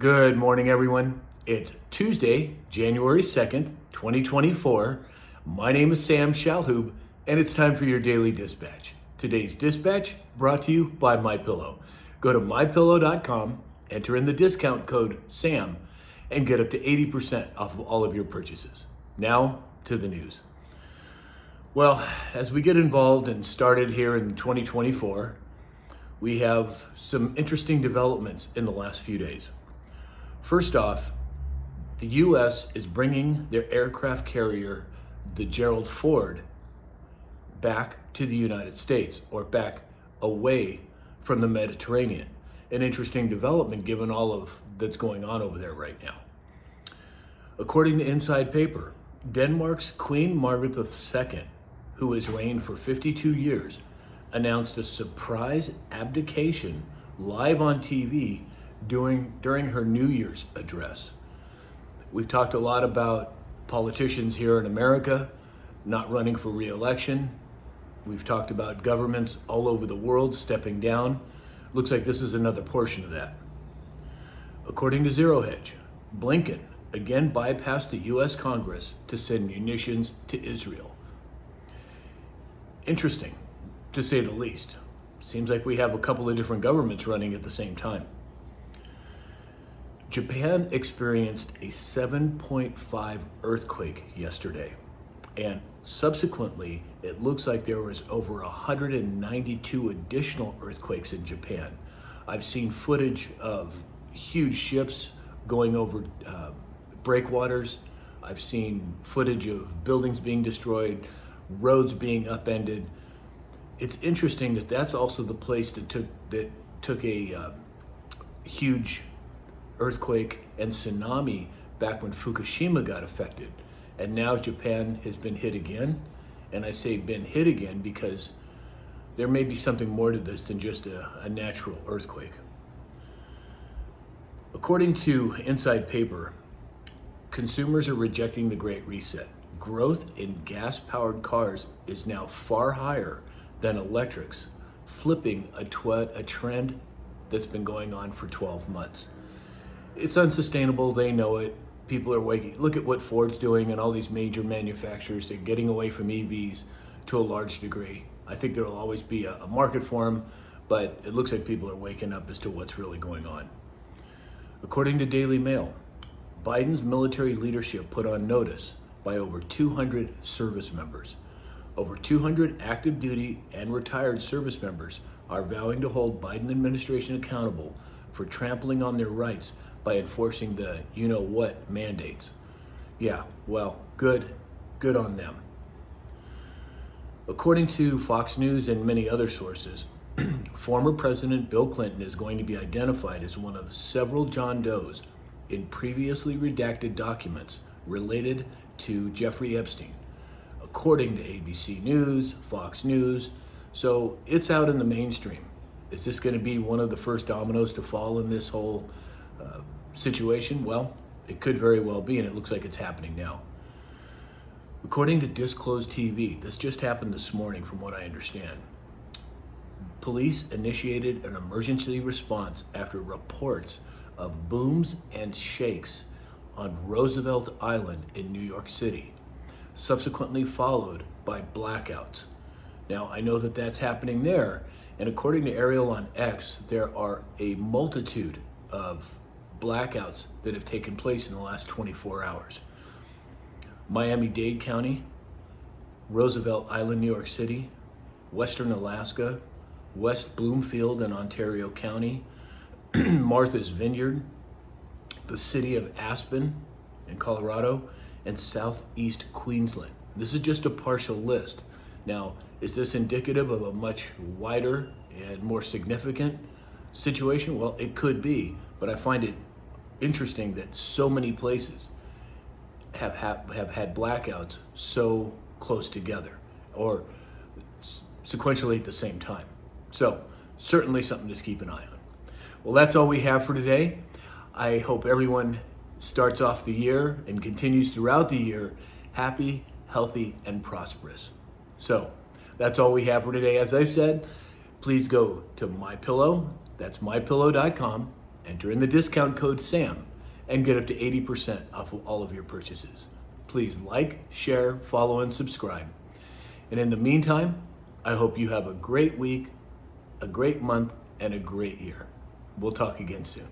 Good morning, everyone. It's Tuesday, January 2nd, 2024. My name is Sam Shalhoub, and it's time for your daily dispatch. Today's dispatch brought to you by MyPillow. Go to mypillow.com, enter in the discount code SAM, and get up to 80% off of all of your purchases. Now to the news. Well, as we get involved and started here in 2024, we have some interesting developments in the last few days. First off, the U.S. is bringing their aircraft carrier, the Gerald Ford, back to the United States, or back away from the Mediterranean. An interesting development given all of that's going on over there right now. According to Inside Paper, Denmark's Queen Margaret II, who has reigned for 52 years, announced a surprise abdication live on TV during her New Year's address. We've talked a lot about politicians here in America not running for re-election. We've talked about governments all over the world stepping down. Looks like this is another portion of that. According to Zero Hedge, Blinken again bypassed the U.S. Congress to send munitions to Israel. Interesting, to say the least. Seems like we have a couple of different governments running at the same time. Japan experienced a 7.5 earthquake yesterday, and subsequently, it looks like there was over 192 additional earthquakes in Japan. I've seen footage of huge ships going over breakwaters. I've seen footage of buildings being destroyed, roads being upended. It's interesting that that's also the place that took a huge earthquake and tsunami back when Fukushima got affected. And now Japan has been hit again. And I say been hit again because there may be something more to this than just a natural earthquake. According to Inside Paper, consumers are rejecting the Great Reset. Growth in gas-powered cars is now far higher than electrics, flipping a trend that's been going on for 12 months. It's unsustainable, they know it. People are waking. Look at what Ford's doing and all these major manufacturers. They're getting away from EVs to a large degree. I think there will always be a market for them, but it looks like people are waking up as to what's really going on. According to Daily Mail, Biden's military leadership put on notice by over 200 service members. Over 200 active duty and retired service members are vowing to hold Biden administration accountable for trampling on their rights by enforcing the you-know-what mandates. Yeah, well, good on them. According to Fox News and many other sources, former President Bill Clinton is going to be identified as one of several John Does in previously redacted documents related to Jeffrey Epstein, according to ABC News, Fox News. So it's out in the mainstream. Is this going to be one of the first dominoes to fall in this whole situation? Well, it could very well be, and it looks like it's happening now. According to Disclosed TV, this just happened this morning from what I understand. Police initiated an emergency response after reports of booms and shakes on Roosevelt Island in New York City, subsequently followed by blackouts. Now, I know that that's happening there, and according to Ariel on X, there are a multitude of blackouts that have taken place in the last 24 hours. Miami-Dade County, Roosevelt Island, New York City, Western Alaska, West Bloomfield and Ontario County, Martha's Vineyard, the city of Aspen in Colorado, and southeast Queensland. This is just a partial list. Now, is this indicative of a much wider and more significant situation? Well, it could be, but I find it interesting that so many places have had blackouts so close together or sequentially at the same time. So certainly something to keep an eye on. Well, that's all we have for today. I hope everyone starts off the year and continues throughout the year happy, healthy, and prosperous. So that's all we have for today. As I've said, please go to MyPillow, that's mypillow.com, Enter in the discount code SAM and get up to 80% off of all of your purchases. Please like, share, follow, and subscribe. And in the meantime, I hope you have a great week, a great month, and a great year. We'll talk again soon.